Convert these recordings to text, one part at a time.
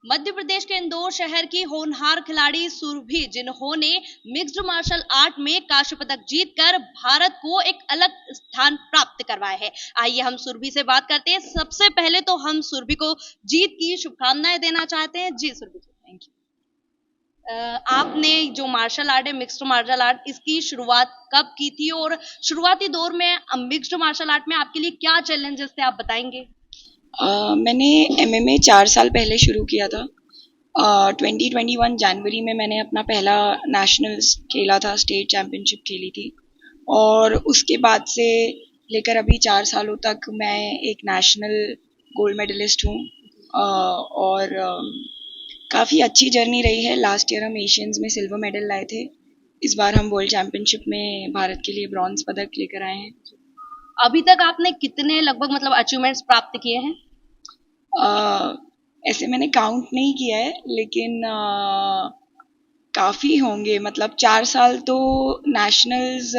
मध्य प्रदेश के इंदौर शहर की होनहार खिलाड़ी सुरभि, जिन्होंने मिक्स्ड मार्शल आर्ट में कांस्य पदक जीतकर भारत को एक अलग स्थान प्राप्त करवाया है। आइए हम सुरभि से बात करते हैं। सबसे पहले तो हम सुरभि को जीत की शुभकामनाएं देना चाहते हैं। जी सुरभि, थैंक यू। आपने जो मार्शल आर्ट है, मिक्स्ड मार्शल आर्ट, इसकी शुरुआत कब की थी और शुरुआती दौर में मिक्स्ड मार्शल आर्ट में आपके लिए क्या चैलेंजेस थे, आप बताएंगे? मैंने एमएमए 4 साल पहले शुरू किया था। 2021 जनवरी में मैंने अपना पहला नेशनल्स खेला था, स्टेट चैम्पियनशिप खेली थी। और उसके बाद से लेकर अभी 4 सालों तक मैं एक नेशनल गोल्ड मेडलिस्ट हूँ। और काफ़ी अच्छी जर्नी रही है। लास्ट ईयर हम एशियंस में सिल्वर मेडल लाए थे। इस बार हम वर्ल्ड चैम्पियनशिप में भारत के लिए ब्रॉन्ज पदक लेकर आए हैं। अभी तक आपने कितने लगभग मतलब अचीवमेंट्स प्राप्त किए हैं? ऐसे मैंने काउंट नहीं किया है, लेकिन काफ़ी होंगे। मतलब 4 साल तो नेशनल्स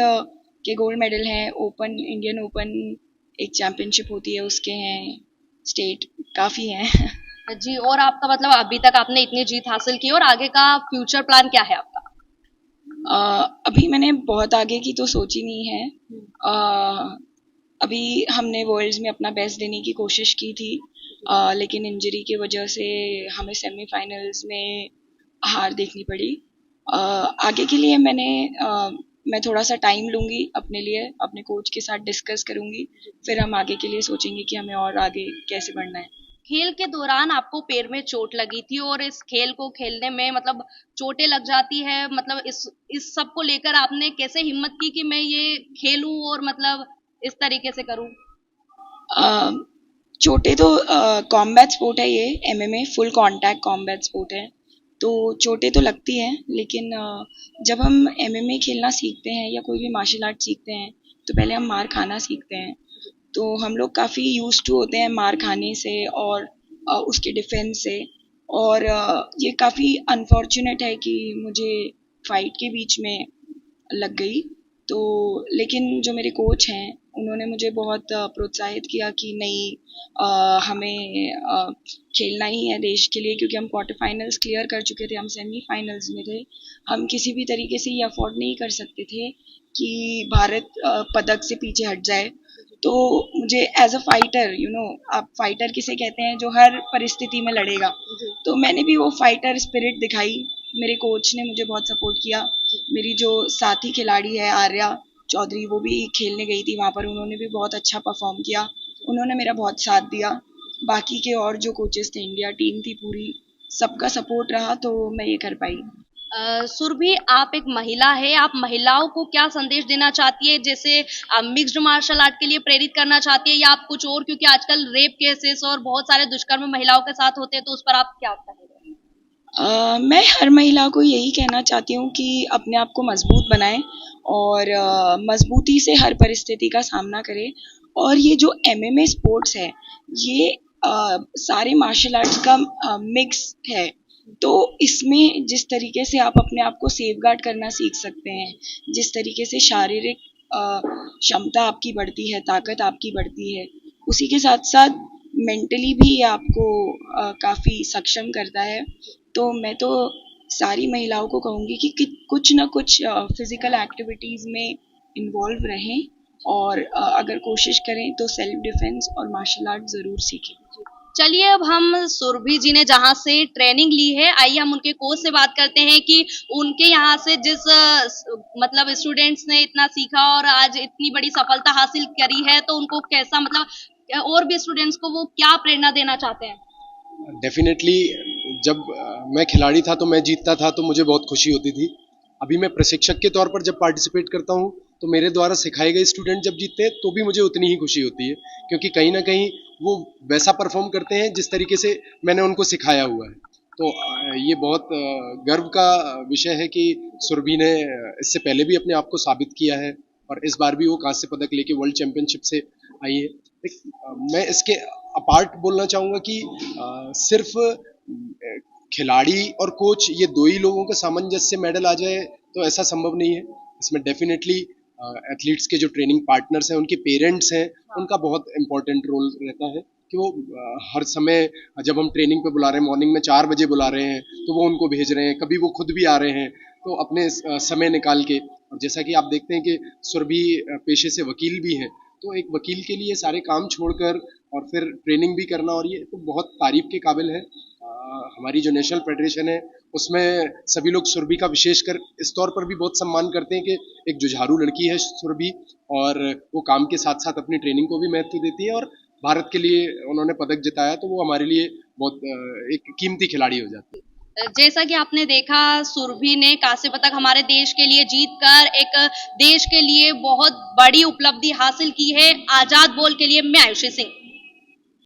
के गोल्ड मेडल हैं, ओपन, इंडियन ओपन एक चैम्पियनशिप होती है उसके हैं, स्टेट काफ़ी हैं। जी, और आपका मतलब अभी तक आपने इतनी जीत हासिल की और आगे का फ्यूचर प्लान क्या है आपका? अभी मैंने बहुत आगे की तो सोची नहीं है। अभी हमने वर्ल्ड्स में अपना बेस्ट देने की कोशिश की थी, लेकिन इंजरी की वजह से हमें सेमीफाइनल्स में हार देखनी पड़ी। आगे के लिए मैं थोड़ा सा टाइम लूँगी अपने लिए, अपने कोच के साथ डिस्कस करूँगी, फिर हम आगे के लिए सोचेंगे कि हमें और आगे कैसे बढ़ना है। खेल के दौरान आपको पैर में चोट लगी थी और इस खेल को खेलने में मतलब चोटें लग जाती है, मतलब इस सब को लेकर आपने कैसे हिम्मत की कि मैं ये खेलूं और मतलब इस तरीके से करूं? चोटें तो कॉम्बैट स्पोर्ट है, ये MMA full contact combat sport है, तो चोटें तो लगती हैं। लेकिन जब हम एमएमए खेलना सीखते हैं या कोई भी मार्शल आर्ट सीखते हैं, तो पहले हम मार खाना सीखते हैं। तो हम लोग काफ़ी यूज्ड टू होते हैं मार खाने से और उसके डिफेंस से। और ये काफ़ी अनफॉर्चुनेट है कि मुझे फाइट के बीच में लग गई। तो लेकिन जो मेरे कोच हैं, उन्होंने मुझे बहुत प्रोत्साहित किया कि नहीं, हमें खेलना ही है देश के लिए, क्योंकि हम क्वार्टर फाइनल्स क्लियर कर चुके थे, हम सेमीफाइनल्स में थे। हम किसी भी तरीके से ये अफोर्ड नहीं कर सकते थे कि भारत पदक से पीछे हट जाए। तो मुझे एज अ फाइटर, आप फाइटर किसे कहते हैं, जो हर परिस्थिति में लड़ेगा, तो मैंने भी वो फाइटर स्पिरिट दिखाई। मेरे कोच ने मुझे बहुत सपोर्ट किया। मेरी जो साथी खिलाड़ी है आर्या चौधरी, वो भी खेलने गई थी वहाँ पर, उन्होंने भी बहुत अच्छा परफॉर्म किया, उन्होंने मेरा बहुत साथ दिया। बाकी के और जो कोचेस थे, इंडिया टीम थी पूरी, सबका सपोर्ट रहा, तो मैं ये कर पाई। सुरभि, आप एक महिला है, आप महिलाओं को क्या संदेश देना चाहती है? जैसे मिक्स्ड मार्शल आर्ट के लिए प्रेरित करना चाहती है या आप कुछ और, क्योंकि आजकल रेप केसेस और बहुत सारे दुष्कर्म महिलाओं के साथ होते हैं, तो उस पर आप क्या कहेंगे? मैं हर महिला को यही कहना चाहती हूँ कि अपने आप को मजबूत बनाएं और मजबूती से हर परिस्थिति का सामना करें। और ये जो एमएमए स्पोर्ट्स है, ये सारे मार्शल आर्ट्स का मिक्स है। तो इसमें जिस तरीके से आप अपने आप को सेफगार्ड करना सीख सकते हैं, जिस तरीके से शारीरिक क्षमता आपकी बढ़ती है, ताकत आपकी बढ़ती है, उसी के साथ साथ मेंटली भी आपको काफ़ी सक्षम करता है। तो मैं तो सारी महिलाओं को कहूँगी कि कुछ ना कुछ फिज़िकल एक्टिविटीज़ में इन्वॉल्व रहें और अगर कोशिश करें तो सेल्फ डिफेंस और मार्शल आर्ट ज़रूर सीखें। चलिए, अब हम सुरभि जी ने जहाँ से ट्रेनिंग ली है, आइए हम उनके कोच से बात करते हैं कि उनके यहाँ से जिस मतलब स्टूडेंट्स ने इतना सीखा और आज इतनी बड़ी सफलता हासिल करी है, तो उनको कैसा मतलब और भी स्टूडेंट्स को वो क्या प्रेरणा देना चाहते हैं? डेफिनेटली जब मैं खिलाड़ी था तो मैं जीतता था तो मुझे बहुत खुशी होती थी। अभी मैं प्रशिक्षक के तौर पर जब पार्टिसिपेट करता हूँ तो मेरे द्वारा सिखाए गए स्टूडेंट जब जीतते हैं तो भी मुझे उतनी ही खुशी होती है, क्योंकि कहीं ना कहीं वो वैसा परफॉर्म करते हैं जिस तरीके से मैंने उनको सिखाया हुआ है। तो ये बहुत गर्व का विषय है कि सुरभि ने इससे पहले भी अपने आप को साबित किया है और इस बार भी वो कांस्य पदक लेके वर्ल्ड चैंपियनशिप से आई है। मैं इसके अपार्ट बोलना चाहूँगा कि सिर्फ खिलाड़ी और कोच ये दो ही लोगों के सामंजस्य मेडल आ जाए तो ऐसा संभव नहीं है। इसमें डेफिनेटली एथलीट्स के जो ट्रेनिंग पार्टनर्स हैं, उनके पेरेंट्स हैं, उनका बहुत इंपॉर्टेंट रोल रहता है कि वो हर समय जब हम ट्रेनिंग पे बुला रहे हैं, मॉर्निंग में 4 बजे बुला रहे हैं तो वो उनको भेज रहे हैं, कभी वो खुद भी आ रहे हैं, तो अपने समय निकाल के। और जैसा कि आप देखते हैं कि सुरभि पेशे से वकील भी हैं, तो एक वकील के लिए सारे काम छोड़कर और फिर ट्रेनिंग भी करना, और ये तो बहुत तारीफ के काबिल है। हमारी जो नेशनल फेडरेशन है उसमें सभी लोग सुरभि का विशेषकर इस तौर पर भी बहुत सम्मान करते हैं कि एक जुझारू लड़की है सुरभि, और वो काम के साथ साथ अपनी ट्रेनिंग को भी महत्व देती है, और भारत के लिए उन्होंने पदक जिताया, तो वो हमारे लिए बहुत एक कीमती खिलाड़ी हो जाती है। जैसा कि आपने देखा, सुरभि ने कांस्य पदक हमारे देश के लिए जीतकर एक देश के लिए बहुत बड़ी उपलब्धि हासिल की है। आजाद बोल के लिए मैं आयुषी सिंह।